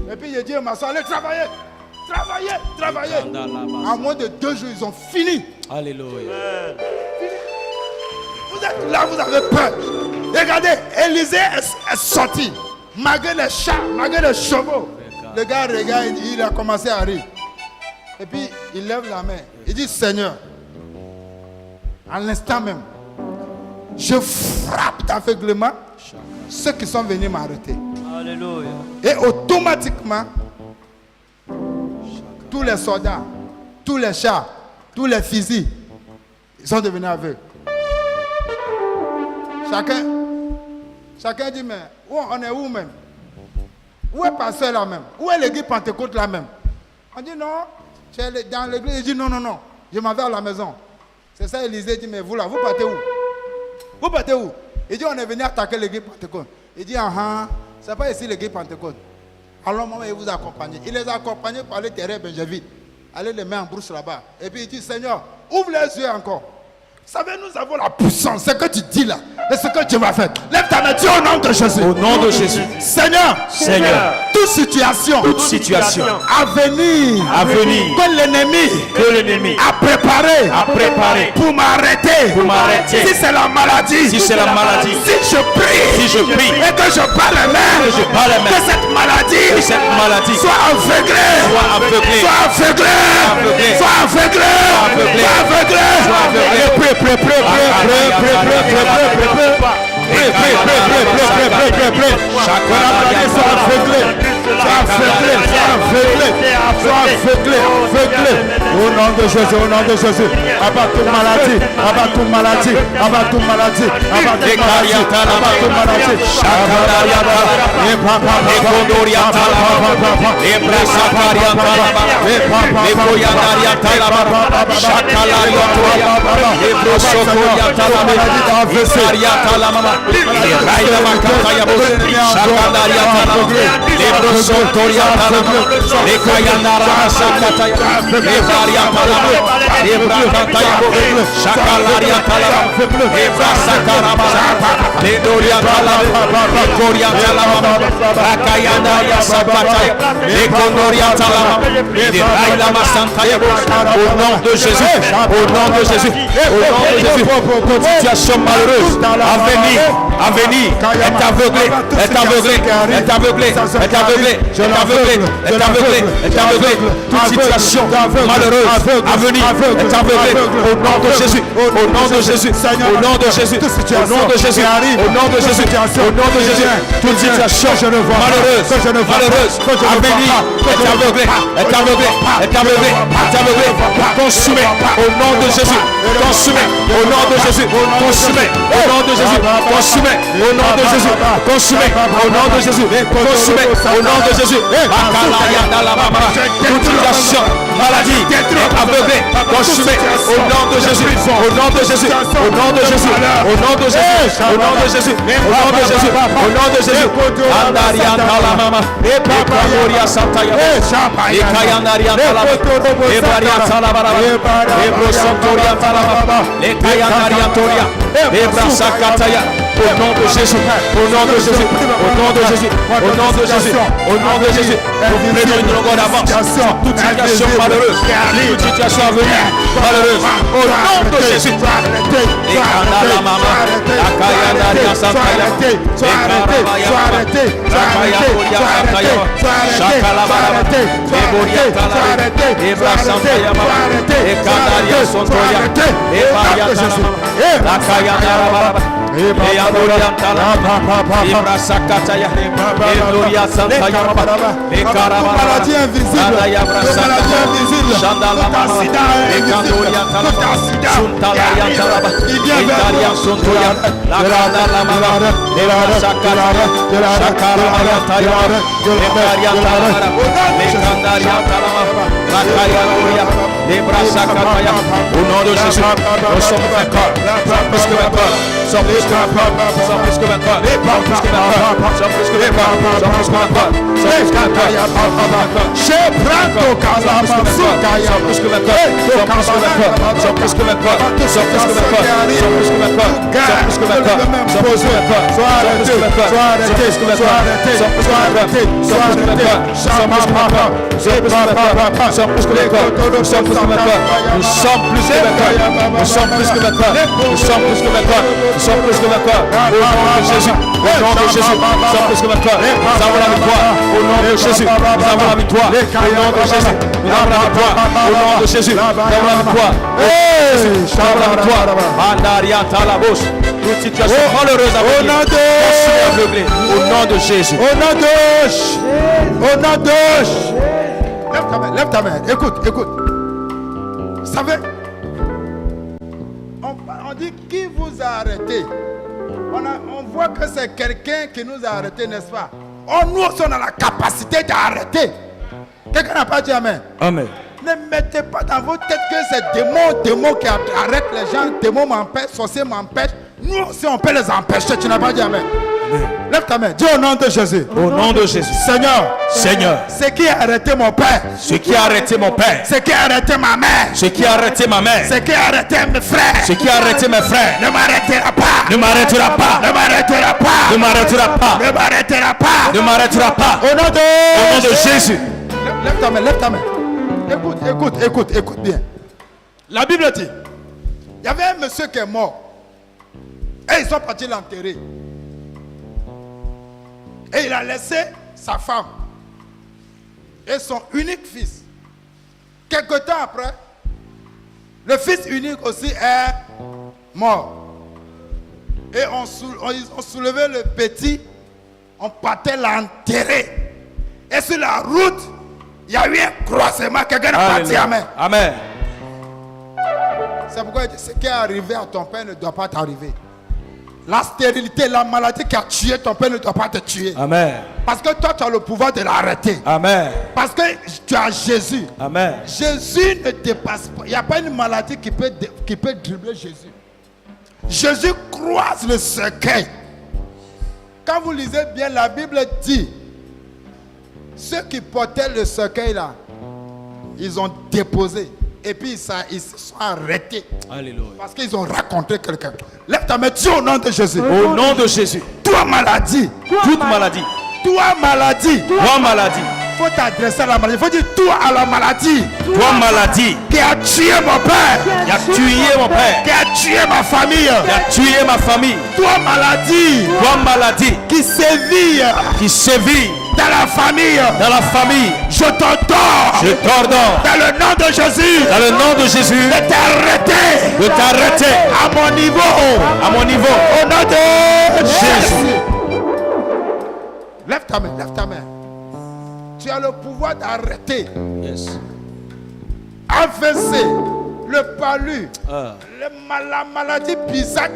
Et puis il dit au maçon, allez travailler. Travailler. En moins de 2 jours, ils ont fini. Alléluia. Vous êtes là, vous avez peur. Regardez, Élisée est sorti. Malgré les chats, malgré les chevaux. Le gars regarde, il a commencé à rire. Et puis, il lève la main. Il dit, Seigneur, à l'instant même, je frappe d'aveuglement ceux qui sont venus m'arrêter. Alléluia. Et automatiquement, tous les soldats, tous les chars, tous les fusils, ils sont devenus aveugles. Chacun dit, mais on est où même? Où est le pasteur là même? Où est l'église Pentecôte là même? On dit non, dans l'église, il dit non, je m'en vais à la maison. C'est ça, Élisée dit, mais vous là, vous partez où? Vous partez où? Il dit, on est venu attaquer l'église Pentecôte. Il dit, c'est pas ici l'église Pentecôte. Alors, maman, il vous accompagne. Il les a accompagnés par le terrain Benjavite. Allez les mettre en brousse là-bas. Et puis il dit, Seigneur, ouvre les yeux encore. Vous savez, nous avons la puissance. Ce que tu dis là, et ce que tu vas faire. Lève ta main, dis au nom de Jésus. Au nom de Jésus. Seigneur, toute situation à venir, que l'ennemi a préparé pour m'arrêter. Si c'est la maladie, si je prie, et que je bats les mains, que cette maladie soit aveuglée. Au nom de Jésus, abat toute maladie, abat toute maladie. Toute situation malheureuse à venir est aveuglée. Toute situation malheureuse à venir est aveuglée. Au nom de Jésus. Toute situation malheureuse à venir est aveuglée. Consumé au nom de Jésus. Consumé au nom de Jésus. Toute situation maladie est aveuglée. Consumé au nom de Jésus. Nous prenons une longue avance. Toute situation malheureuse, toute situation à venir malheureuse, au nom de Jésus. Au nom de Jésus, nous sommes vainqueurs. Toute situation malheureuse à venir, aveuglé. Au nom de Jésus. Lève ta main. Écoute. Vous savez, on dit qui vous a arrêté. On voit que c'est quelqu'un qui nous a arrêté, n'est-ce pas? Nous aussi, on a la capacité d'arrêter. Quelqu'un n'a pas dit amen. Amen. Ne mettez pas dans votre tête que c'est démons qui arrêtent les gens. Démons m'empêchent, sorciers m'empêchent. Nous aussi, on peut les empêcher. Tu n'as pas dit amen. Lève ta main. Dis au nom de Jésus. Au nom de Jésus. Seigneur. Ce qui a arrêté mon père. Ce qui a arrêté mon père. Ce qui a arrêté ma mère. Ce qui a arrêté ma mère. Ce qui a arrêté mes frères. Ce qui a arrêté mes frères. Ne m'arrêtera pas. Ne m'arrêtera pas. Ne m'arrêtera pas. Ne m'arrêtera pas. Ne m'arrêtera pas. Ne m'arrêtera pas. Au nom de Jésus. Lève ta main. Écoute bien. La Bible dit, il y avait un monsieur qui est mort. Et ils sont partis l'enterrer. Et il a laissé sa femme et son unique fils. Quelque temps après, le fils unique aussi est mort. Et ils ont soulevé le petit, on partait l'enterrer. Et sur la route, il y a eu un croisement. Quelqu'un n'a pas dit amen. Amen. C'est pourquoi il dit, ce qui est arrivé à ton père ne doit pas t'arriver. La stérilité, la maladie qui a tué ton père ne doit pas te tuer. Amen. Parce que toi, tu as le pouvoir de l'arrêter. Amen. Parce que tu as Jésus. Amen. Jésus ne dépasse pas. Il n'y a pas une maladie qui peut dribbler Jésus. Jésus croise le cercueil. Quand vous lisez bien, la Bible dit, ceux qui portaient le cercueil là, ils ont déposé. Et puis ils se sont arrêtés. Alléluia. Parce qu'ils ont rencontré quelqu'un. Lève ta main, dis au nom de Jésus. Au nom de Jésus. Toi maladie. Toute maladie. Toi maladie. Toi maladie. Il faut t'adresser à la maladie. Il faut dire toi à la maladie. Toi maladie. Qui a tué mon père. Qui a tué mon père. Qui a tué ma famille. Qui a tué ma famille. Toi maladie. Toi maladie. Qui sévit. Qui sévit. Dans la famille. Dans la famille. Je t'ordonne. Je t'ordonne. Dans le nom de Jésus. Dans le nom de Jésus. De t'arrêter. De t'arrêter. À mon niveau. À mon niveau. Au nom de Jésus. Lève ta main. Lève ta main. Tu as le pouvoir d'arrêter. Yes. AVC. Le palu. La maladie bizarre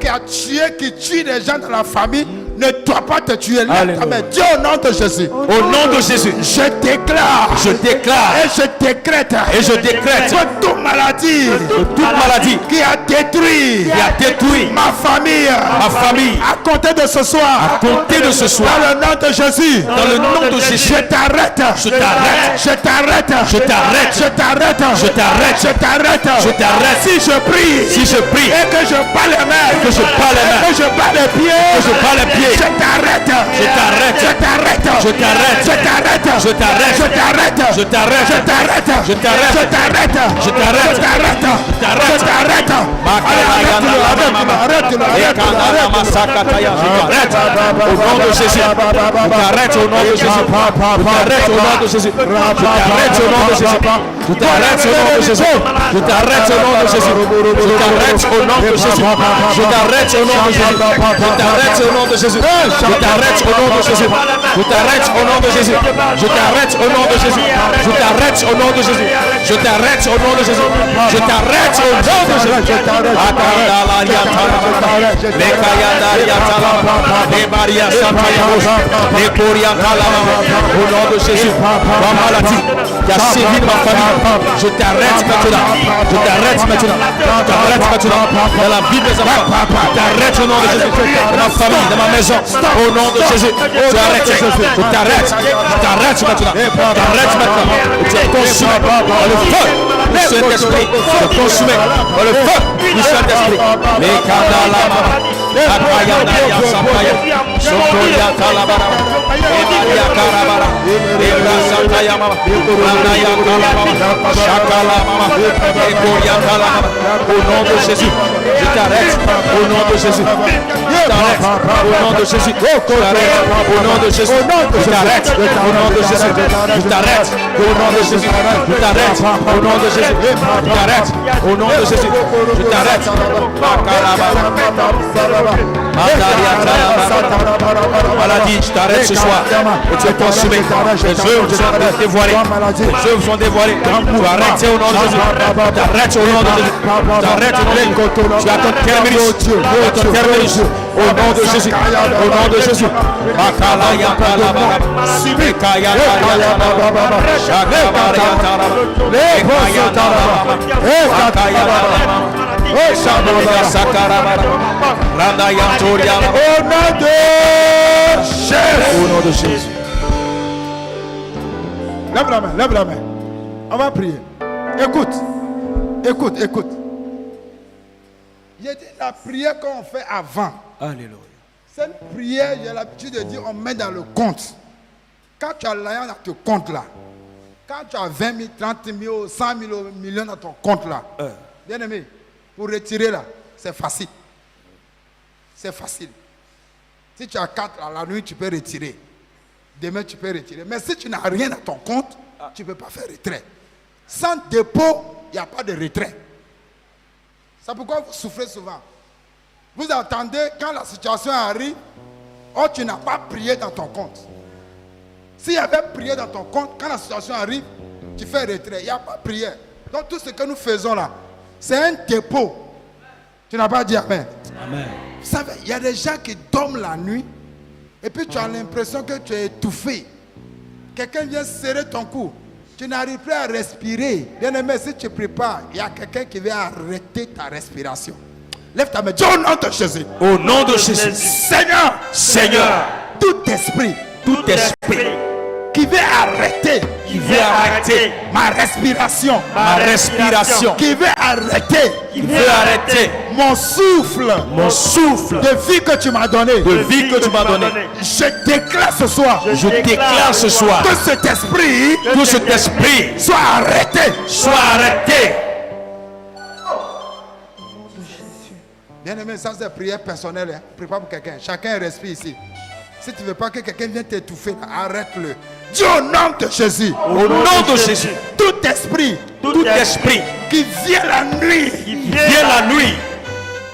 qui tue les gens dans la famille ne doit pas te tuer. Lève ta main. Dis au nom de Jésus. Au nom de Jésus. Je déclare. Je déclare. Et je décrète. Et je décrète. Que toute maladie. Toute maladie. Qui a détruit. Qui a détruit. Ma famille. Ma famille. À compter de ce soir. À compter de ce soir. Dans le nom de Jésus. Dans le nom de Jésus. Je t'arrête. Je t'arrête. Je t'arrête. Je t'arrête. Je t'arrête. Je t'arrête. Je t'arrête. Je t'arrête. Si je prie. Si je prie. Et que je bats les mains. Que je bats les mains. Que je bats les pieds. Que je bats les pieds. Je t'arrête. Je t'arrête. Je t'arrête. Je t'arrête. Je t'arrête. Je t'arrête. Je t'arrête. Je t'arrête. Je t'arrête. Je t'arrête. Je t'arrête. Je t'arrête. Je t'arrête. Je t'arrête. Arrête-le. Au nom de Jésus. Je t'arrête au nom de Jésus. Je t'arrête au nom de Jésus. Je t'arrête au nom de Jésus. Je t'arrête au nom de Jésus. Je t'arrête au nom de Jésus. Je t'arrête au nom de Jésus. Je t'arrête au nom de Jésus. Je t'arrête au nom de Jésus. Je t'arrête au nom de Jésus. Je t'arrête au nom de Jésus. Je t'arrête au nom de Jésus. Je t'arrête au nom de Jésus. Je t'arrête au nom de Jésus. Je t'arrête au nom de Jésus. Akandala yatala. Lekayanda yatala. Lebaria santayamos. Lekoria kalama. Au nom de Jésus. Ma maladie qui a sévi de ma famille. Je t'arrête maintenant. Je t'arrête maintenant. Je t'arrête maintenant. Dans la vie des enfants. Je t'arrête au nom de Jésus. Dans ma famille, dans ma maison. Au nom de Jésus. Tu arrêtes. Je t'arrête. Je t'arrête maintenant. Je t'arrête maintenant. Tu es consumé par le feu du Saint-Esprit. Tu es consumé par le feu du Saint-Esprit. Les Kadalama. Akayanda Yasapaya. Sokoya Kalabara. Emaria Karabara. Ebra Satayama. Anaya Kalabara. Shakalama. Ekoya Kalabara. Au nom de Jésus. Je t'arrête. Au nom de Jésus. t'arrête. Au nom de Jésus. Je t'arrête. Au nom de Jésus. Je t'arrête. Au nom de Jésus. Je t'arrête. Au nom de Jésus. Je t'arrête. Au nom de Jésus. Je t'arrête. Au nom de Jésus. Je t'arrête. Maladie, je t'arrête ce soir. Et tu es consumé. Les œuvres sont dévoilées. Les œuvres sont dévoilées. Tu arrêtes au nom de Jésus. Tu arrêtes au nom de Jésus. Tu arrêtes au nom de Jésus. Tu as ton terminus. Tu as ton terminus. Au nom de Jésus. Au nom de Jésus. Au nom de Jésus. Lève la main, lève la main. On va prier. Écoute, écoute, écoute. Il y a la prière qu'on fait avant. Alléluia. Cette prière, j'ai l'habitude de dire, on met dans le compte. Quand tu as l'argent dans ton compte là, quand tu as 20 000, 30 000, 100 000 millions dans ton compte là, bien aimé, pour retirer là, c'est facile. C'est facile. Si tu as 4 à la nuit, tu peux retirer. Demain, tu peux retirer. Mais si tu n'as rien dans ton compte, tu ne peux pas faire retrait. Sans dépôt, il n'y a pas de retrait. C'est pourquoi vous souffrez souvent. Vous attendez quand la situation arrive, oh, tu n'as pas prié dans ton compte. S'il y avait prié dans ton compte, quand la situation arrive, tu fais retrait. Il n'y a pas de prière. Donc tout ce que nous faisons là, c'est un dépôt. Tu n'as pas dit Amen. Amen. Vous savez, il y a des gens qui dorment la nuit et puis tu as l'impression que tu es étouffé. Quelqu'un vient serrer ton cou. Tu n'arrives plus à respirer. Bien aimé, si tu prépares, il y a quelqu'un qui vient arrêter ta respiration. Lève ta main. Dis au nom de Jésus. Au nom de Jésus. Seigneur. Seigneur. Tout esprit. Tout esprit Qui veut arrêter. qui veut arrêter Ma respiration. ma respiration, Qui veut arrêter. qui veut arrêter Mon souffle. mon souffle De vie que tu m'as donné. de vie que tu m'as donné. Je déclare ce soir. Je déclare ce soir Que cet esprit que cet esprit soit arrêté. soit arrêté. Bien aimé, ça c'est prière personnelle. Hein. Prie pas pour quelqu'un. Chacun respire ici. Si tu ne veux pas que quelqu'un vienne t'étouffer, arrête-le. Dis au nom de Jésus. Au nom de Jésus, Tout esprit tout esprit qui vient la nuit qui vient la nuit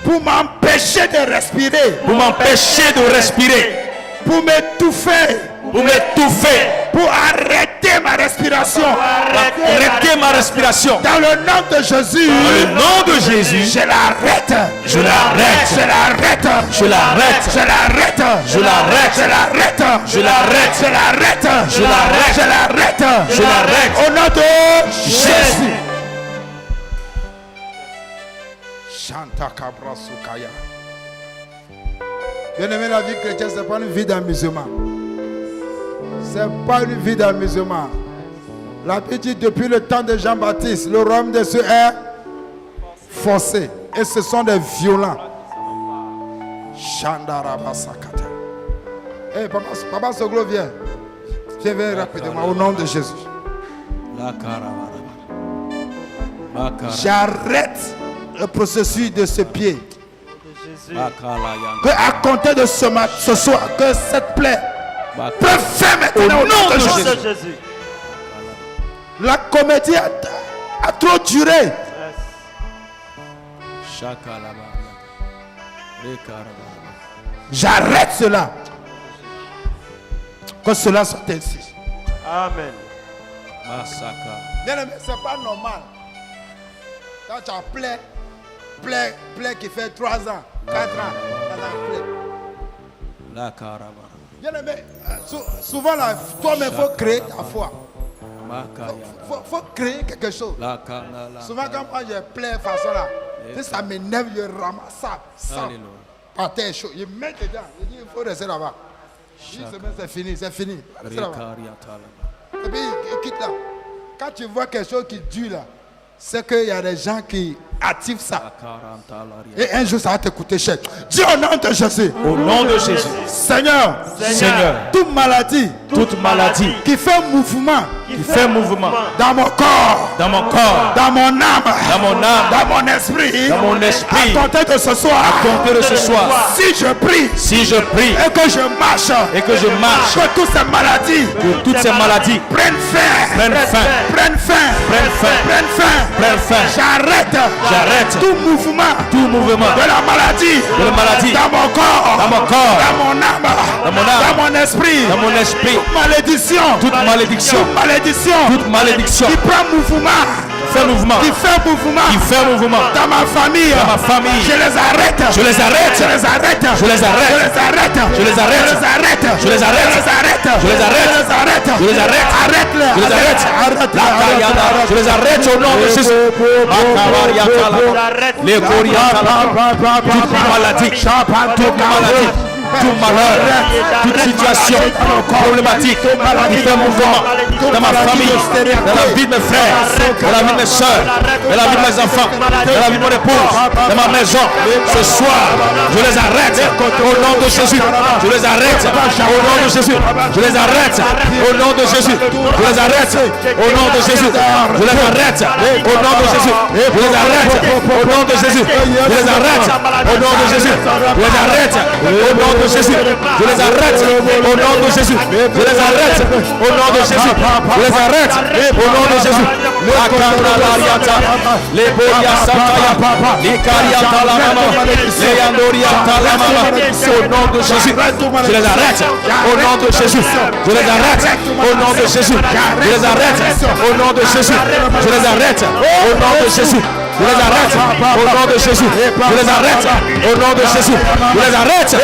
pour m'empêcher de respirer, pour m'empêcher de respirer, pour m'étouffer, pour m'étouffer, pour arrêter ma respiration. arrêter ma respiration. Dans le nom de Jésus, Dans le nom de Jésus, je l'arrête. je l'arrête, Je l'arrête. je l'arrête, Je l'arrête. je l'arrête, Je l'arrête. je l'arrête, Je l'arrête. je l'arrête, Je l'arrête. je l'arrête. Au nom de Jésus. Jésus. Chanta Cabra Soukaya. Bien aimé, la vie chrétienne, ce n'est pas une vie d'amusement. Ce n'est pas une vie d'amusement. La Bible dit depuis le temps de Jean-Baptiste, le royaume de Dieu est forcé. Et ce sont des violents. Chandarabasakata. Hey, Papa Soglo, viens. Viens rapidement au nom de Jésus. J'arrête le processus de ce pied. Que à compter de ce soir, que cette plaie peut faire maintenant au nom de Jésus. La comédie a trop duré. J'arrête cela. Que cela soit ainsi. Amen. Bien aimé, c'est pas normal. Quand tu as plaie qui fait 3 ans, 4 ans, tu as plaie. Bien aimé, souvent là, toi-même, il faut créer ta foi. Il faut créer quelque chose. Souvent quand moi j'ai plein façon là, si ça m'énerve, je ramasse ça. Par terre chaud, je mets dedans. Je dis il faut rester là-bas. C'est fini, c'est fini. Reste là-bas. Et puis il quitte là. Quand tu vois quelque chose qui dure là, c'est qu'il y a des gens qui activent ça. Et un jour, ça va te coûter cher. Dis au nom de Jésus. Au nom de Jésus. Seigneur, toute maladie qui fait mouvement dans mon corps, dans mon âme, dans mon esprit, à compter de ce soir, si je prie et que je marche, que toutes ces maladies prennent fin. J'arrête tout mouvement de la maladie dans mon corps, dans mon âme, dans mon esprit, toute malédiction qui prend mouvement, qui fait mouvement dans ma famille, je les arrête. Au nom de Jésus. Tout malheur, toute situation problématique qui fait mouvement dans ma famille, dans la vie de mes frères, dans la vie de mes soeurs, dans la vie de mes enfants, dans la vie de mon épouse, dans ma maison, ce soir, je les arrête au nom de Jésus. Je les arrête au nom de Jésus. Je les arrête au nom de Jésus. Je les arrête au nom de Jésus. Je les arrête au nom de Jésus. Je les arrête au nom de Jésus. Je les arrête au nom de Jésus. Je les arrête au nom de Jésus. Je les arrête au nom de Jésus. Je les arrête au nom de Jésus. Je les arrête au nom de Jésus. Les Boria Sataya, les Kariata la Mama, les Andoriata la Mama, au nom de Jésus. Je les arrête au nom de Jésus. Je les arrête au nom de Jésus. Je les arrête au nom de Jésus. Je les arrête au nom de Jésus. Je les arrête au nom de Jésus. Je les arrête au nom de Jésus. Je les arrête.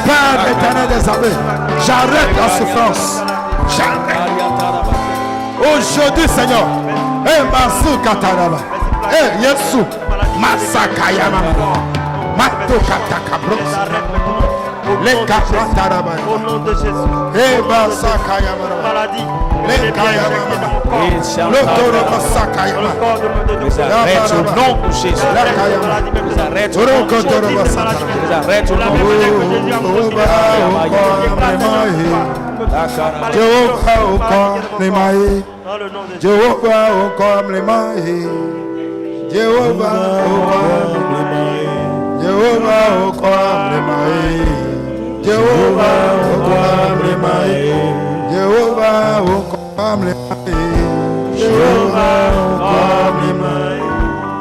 Père éternel des armées, j'arrête la souffrance. Aujourd'hui, Seigneur, Yesu, Masakayama, Les capratarabas. Au nom de Jésus. Eba sakayamara. Maladie. Les kayamara. L'autorama sakayama. Les arrête au nom de Jésus. Les arrête au nom de Jésus. Les arrête au nom de Jehovah, oh comme les maïs. Dans le nom de Jésus. Jehovah, oh comme les maïs. Jehovah, oh comme les maïs. Jehovah, oh comme les maïs. Jehovah, oh comme les maïs. Jehovah, oh comme les maïs. Jehovah, oh comme les maïs.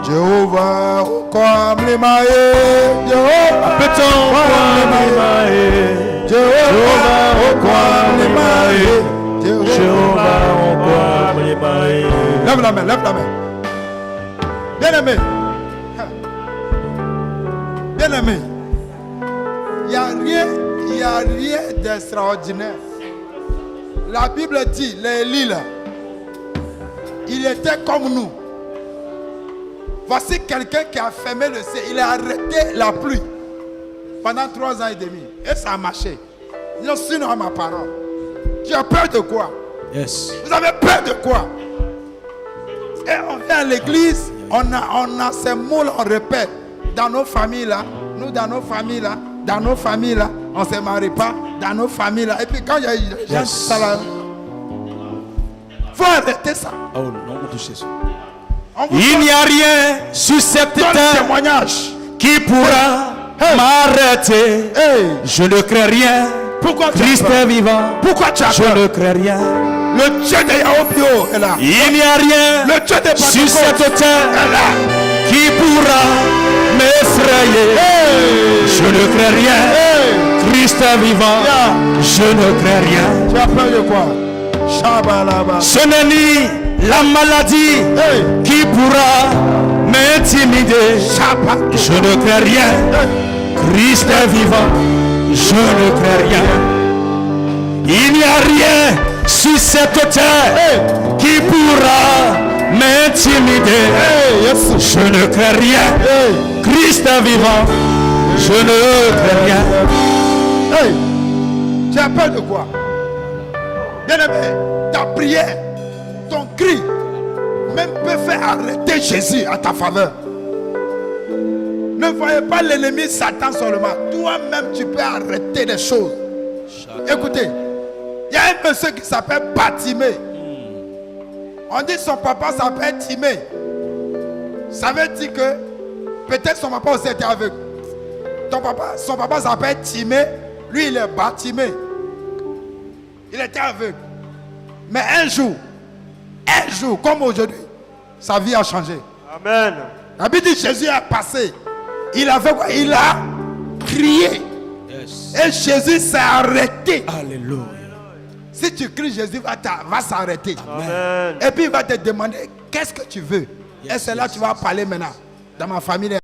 Jehovah, oh comme les maïs. Jehovah, comme les maïs. Jehovah, oh comme les maïs. Jehovah, oh comme les maïs. Lève la main, lève la main. Bien-aimé. Bien-aimé. Il n'y a rien d'extraordinaire. La Bible dit, l'Élie là, il était comme nous. Voici quelqu'un qui a fermé le ciel. Il a arrêté la pluie pendant 3 ans et demi. Et ça a marché. Je suis dans ma parole. Tu as peur de quoi? Yes. Vous avez peur de quoi? Et on vient à l'église, on a ces mots là, on répète. Dans nos familles là, nous dans nos familles là, on ne se marie pas. Dans nos familles là. Et puis quand il y a des gens, ça va. Faut arrêter ça. Oh, au nom de Jésus. Il n'y a rien sur cette terre témoignage qui pourra m'arrêter. Hey. Je ne crains rien. Pourquoi tu as Christ peur? est vivant. Pourquoi tu as Je peur? ne crains rien. Le Dieu de Yahweh est là. Il n'y a rien Le Dieu de sur Pentecôte cette terre est là. qui pourra m'effrayer. Hey. Je ne crains rien. Hey. Christ est vivant. Yeah. Je ne crains rien. Tu as peur de quoi? Shabalaba. Ce n'est ni la maladie Hey. qui pourra m'intimider. Shabbat. Je ne crains rien. Hey. Christ est vivant. Je ne crains rien. Il n'y a rien sur cette terre qui pourra m'intimider. Hey, yes. Je ne crains rien. Hey. Christ est vivant. Je ne crains rien. Hey. Tu as peur de quoi? Bien-aimé, ta prière, ton cri, même peut faire arrêter Jésus à ta faveur. Ne voyez pas l'ennemi Satan seulement. Toi-même, tu peux arrêter des choses. Écoutez, il y a un monsieur qui s'appelle Batimé. On dit son papa s'appelle Timé. Ça veut dire que peut-être son papa aussi était aveugle. Son papa s'appelle Timé. Lui, il est Batimé. Il était aveugle. Mais un jour, comme aujourd'hui, sa vie a changé. Amen. La Bible dit Jésus est passé. Il a fait quoi? Il a crié. Yes. Et Jésus s'est arrêté. Alléluia. Si tu cries, Jésus va s'arrêter. Amen. Et puis il va te demander qu'est-ce que tu veux. Et c'est là que tu vas parler maintenant. Dans ma famille.